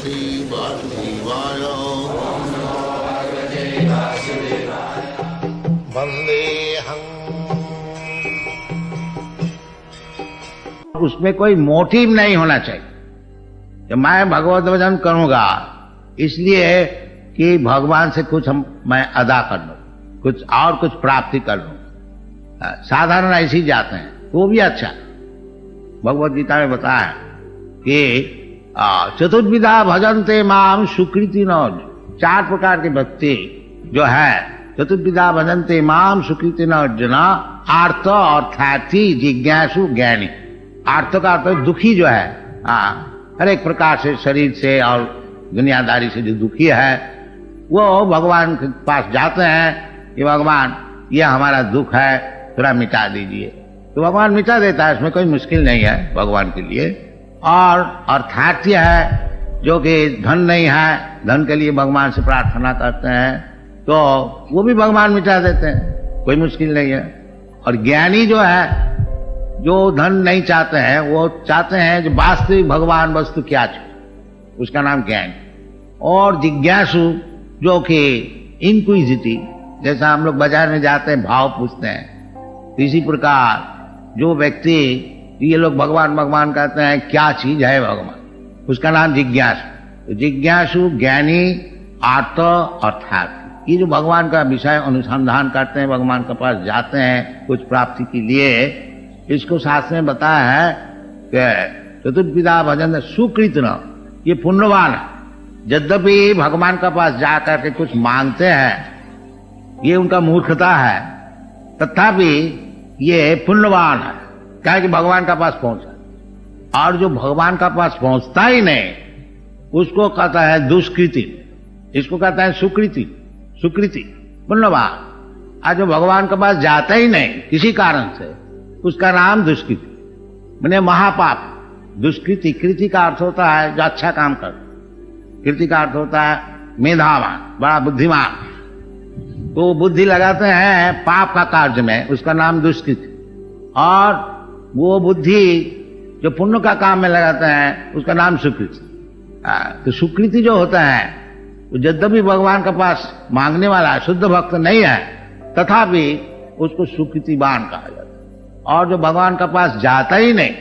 पार्वती वासुदेवाय वंदेहं। उसमें कोई मोटिव नहीं होना चाहिए कि मैं भगवत भजन करूंगा इसलिए कि भगवान से कुछ मैं अदा कर लूं, कुछ प्राप्ति कर लूं। साधारण ऐसे ही जाते हैं, वो भी अच्छा। भगवत गीता में बताया कि चतुर्विधा भजन्ते माम सुकृति न। 4 प्रकार के भक्ति जो है, चतुर्विधा भजन्ते माम सुकृति न अर्जुन। आर्त अर्थार्थी जिज्ञासु ज्ञानी। आर्त का अर्थ दुखी जो है, हर एक प्रकार से शरीर से और दुनियादारी से जो दुखी है, वो भगवान के पास जाते हैं कि भगवान ये हमारा दुख है, थोड़ा मिटा दीजिए। तो भगवान मिटा देता है, इसमें कोई मुश्किल नहीं है भगवान के लिए। और अर्थार्थी है जो कि धन नहीं है, धन के लिए भगवान से प्रार्थना करते हैं, तो वो भी भगवान मिटा देते हैं, कोई मुश्किल नहीं है। और ज्ञानी जो है, जो धन नहीं चाहते हैं, वो चाहते हैं जो वास्तविक भगवान वस्तु क्या है, उसका नाम ज्ञान। और जिज्ञासु जो कि इंक्विजिटिव, जैसा हम लोग बाजार में जाते हैं भाव पूछते हैं, इसी प्रकार जो व्यक्ति ये लोग भगवान भगवान कहते हैं, क्या चीज है भगवान, उसका नाम जिज्ञासु। जिज्ञासु, ज्ञानी, आर्त, अर्थार्थी, ये जो भगवान का विषय अनुसंधान करते हैं, भगवान के पास जाते हैं कुछ प्राप्ति के लिए, इसको शास्त्र में बताया है कि चतुर्विधा भजन सुकृत न, ये पुण्यवान है। यद्यपि भगवान के पास जाकर के कुछ मांगते हैं, ये उनका मूर्खता है, तथापि ये पुण्यवान है, क्या कि भगवान के पास पहुंचा। और जो भगवान के पास पहुंचता ही नहीं, उसको कहता है दुष्कृति, इसको कहता है सुकृति। सुकृति पुण्यवान। आज जो भगवान के पास जाता ही नहीं किसी कारण से, उसका नाम दुष्कृति, मैंने महापाप। दुष्कृति, कृति का अर्थ होता है जो अच्छा काम कर, कृति का अर्थ होता है मेधावान, बड़ा बुद्धिमान। तो बुद्धि लगाते हैं पाप का कार्य में, उसका नाम दुष्कृति। और वो बुद्धि जो पुण्य का काम में लगाते हैं, उसका नाम सुकृति। तो सुकृति जो होता है, तो यद्यपि भगवान के पास मांगने वाला शुद्ध भक्त नहीं है, तथापि उसको सुकृतिवान कहा जाता है। और जो भगवान के पास जाता ही नहीं,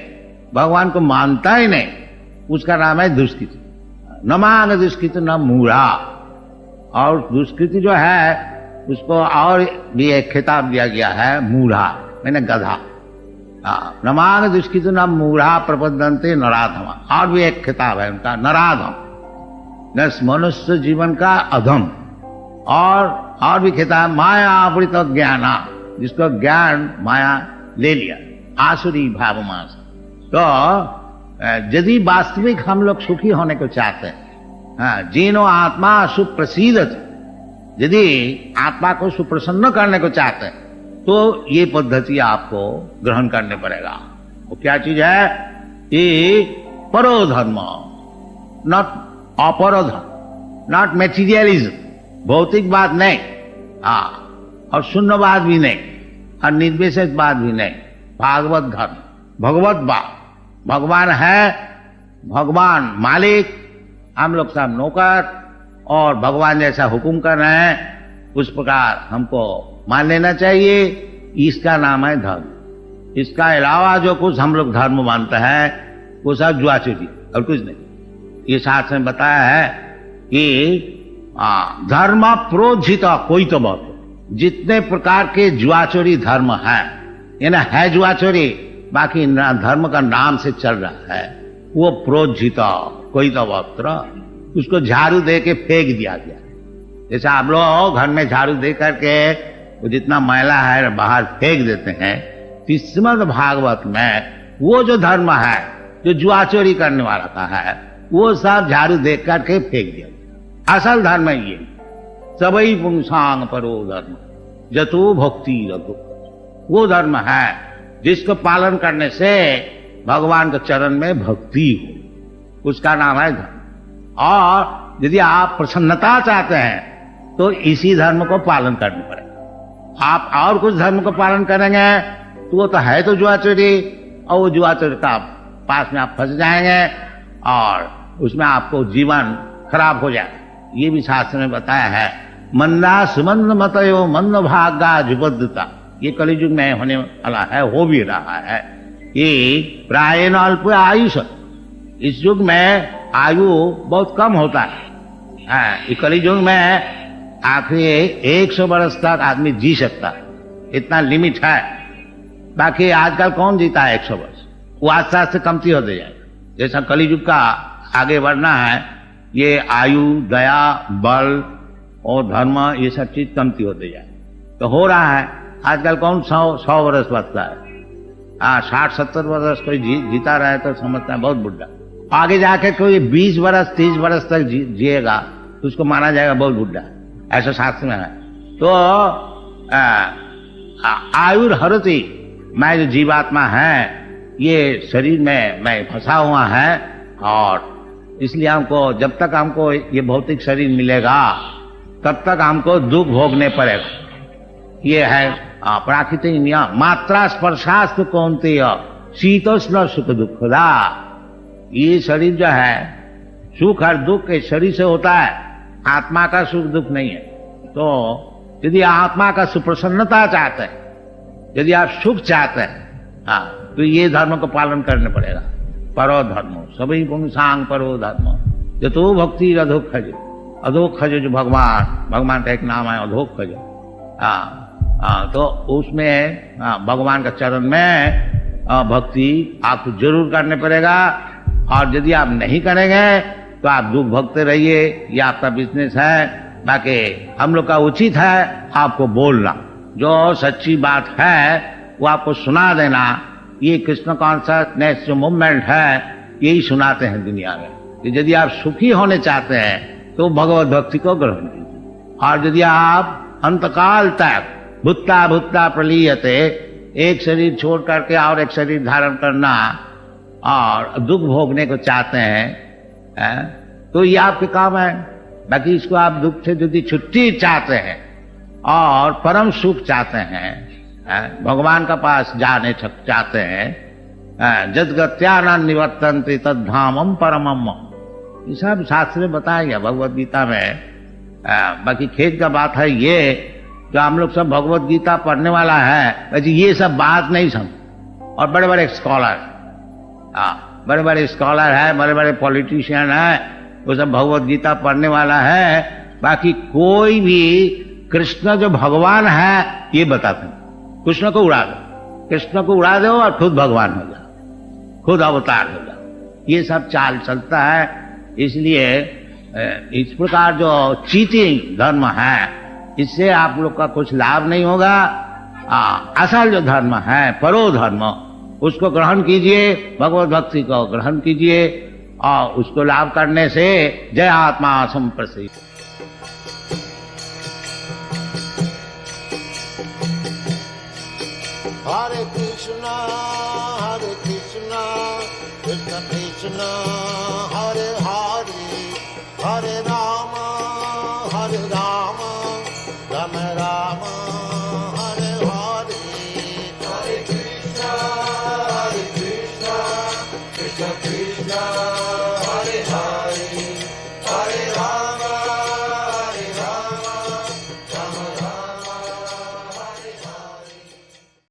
भगवान को मानता ही नहीं, उसका नाम है दुष्कृति। न मांग दुष्कृति न मूढ़ा। और दुष्कृति जो है, उसको और भी एक खिताब दिया गया है, मूढ़ा, मैंने गधा। न मांग दुष्कृति न मूढ़ा प्रपद्यन्ते नराधमा। और भी एक खिताब है उनका, नराधम, न मनुष्य जीवन का अधम। और भी खिताब माया आवृत ज्ञाना, जिसको ज्ञान माया ले लिया, आसुरी भावमास। तो यदि वास्तविक हम लोग सुखी होने को चाहते हैं, जीनो आत्मा सुप्रसीदत, यदि आत्मा को सुप्रसन्न करने को चाहते हैं, तो ये पद्धति आपको ग्रहण करने पड़ेगा। वो क्या चीज है कि परोधर्म, नॉट अपरोधर्म, नॉट मेटीरियलिज्म, भौतिक बात नहीं, और शून्यवाद भी नहीं, और निर्विशेषवाद भी नहीं, भागवत धर्म, भगवत बात। भगवान है, भगवान मालिक, हम लोग सब नौकर, और भगवान जैसा हुक्म कर रहे हैं उस प्रकार हमको मान लेना चाहिए। इसका नाम है धर्म। इसका अलावा जो कुछ हम लोग धर्म मानते हैं, वो सब जुआचोरी और कुछ नहीं। ये शास्त्र में बताया है कि धर्म प्रोज्झित कोई तो बहुत, जितने प्रकार के जुआचोरी धर्म है, यानी है जुआचोरी, बाकी धर्म का नाम से चल रहा है, वो प्रोज्झित कोई तो बहुत, उसको झाड़ू दे के फेंक दिया गया। जैसे आप लोग घर में झाड़ू दे करके वो जितना मैला है बाहर फेंक देते हैं, श्रीमद् भागवत में वो जो धर्म है जो जुआचोरी करने वाला का है, वो सब झाड़ू दे करके फेंक दिया। असल धर्म ये सबई पुंसांग परो धर्म जतो भक्ति रघु, वो धर्म है जिसको पालन करने से भगवान के चरण में भक्ति हो, उसका नाम है धर्म। और यदि आप प्रसन्नता चाहते हैं तो इसी धर्म को पालन करना पड़ेगा। आप और कुछ धर्म को पालन करेंगे तो वो तो है तो जुआचोरी, और वो जुआचोरी का पास में आप फंस जाएंगे और उसमें आपको जीवन खराब हो जाए। ये भी शास्त्र में बताया है। मंदा सुमंद मतयो मंद भागा जुबद्धता, ये कलियुग में होने वाला है, हो भी रहा है। ये प्रायण अल्प आयुष, इस युग में आयु बहुत कम होता है। इस कलियुग में आखिर 100 वर्ष तक आदमी जी सकता है, इतना लिमिट है। बाकी आजकल कौन जीता है 100 वर्ष, वो आस्ते आस्ते कमती होते जाएगा। जैसा कलियुग का आगे बढ़ना है, ये आयु, दया, बल और धर्म, ये सब चीज कमती होते जाए तो हो रहा है। आजकल कौन 100 वर्ष बचता है? 60-70 वर्ष कोई जीता रहे तो समझता है बहुत बुढ़ा। आगे जाके कोई 20 वर्ष 30 वर्ष तक जिएगा तो उसको माना जाएगा बहुत बुढ़ा, ऐसा शास्त्र में है। तो आयुर हरति, मैं जो जीवात्मा है ये शरीर में मैं फंसा हुआ है, और इसलिए हमको जब तक हमको ये भौतिक शरीर मिलेगा तब तक हमको दुख भोगने पड़ेगा। ये है प्राकृतिक नियम। मात्रा स्पर्शास्तु कौन्तेय शीतोष्ण सुख दुखदा। ये शरीर जो है सुख और दुख के शरीर से होता है, आत्मा का सुख दुख नहीं है। तो यदि आत्मा का सुप्रसन्नता चाहते हैं, यदि आप सुख चाहते हैं, तो ये धर्म को पालन करने पड़ेगा। परो धर्मो सभी पुंसांग परो धर्म, जतो भक्ति अधोक्षज। अधोक्षज जो भगवान का एक नाम है अधोक्षज। तो उसमें भगवान का चरण में भक्ति आपको जरूर करने पड़ेगा, और यदि आप नहीं करेंगे तो आप दुख भोगते रहिए, ये आपका बिजनेस है। बाकी हम लोग का उचित है आपको बोलना, जो सच्ची बात है वो आपको सुना देना। ये कृष्ण कॉन्शसनेस जो मूवमेंट है यही सुनाते हैं दुनिया में कि यदि आप सुखी होने चाहते हैं तो भगवत भक्ति को ग्रहण कीजिए। और यदि आप अंतकाल तक भुत्ता भुत्ता प्रलीयते, एक शरीर छोड़ करके और एक शरीर धारण करना और दुख भोगने को चाहते हैं, तो ये आपके काम है। बाकी इसको आप दुख से यदि छुट्टी चाहते हैं और परम सुख चाहते हैं, भगवान का पास जाने चाहते हैं, जदगत्यानंद निवर्तन्ते तद्धामम परमम, ये सब शास्त्र में बताया गया भगवत गीता में। बाकी खेद का बात है ये, जो हम लोग सब भगवत गीता पढ़ने वाला है, ये सब बात नहीं समझ। और बड़े बड़े स्कॉलर, बड़े बड़े स्कॉलर है, बड़े बड़े पॉलिटिशियन है, वो सब भगवत गीता पढ़ने वाला है। बाकी कोई भी कृष्ण जो भगवान है ये बताते हैं। कृष्ण को उड़ा दो, कृष्ण को उड़ा दो और खुद भगवान हो जाओ, खुद अवतार हो जाओ, ये सब चाल चलता है। इसलिए इस प्रकार जो चीटिंग धर्म है, इससे आप लोग का कुछ लाभ नहीं होगा। असल जो धर्म है परो धर्म, उसको ग्रहण कीजिए, भगवत भक्ति को ग्रहण कीजिए, और उसको लाभ करने से जय आत्मा संप्रसिद्ध। Hare Krishna, Krishna Krishna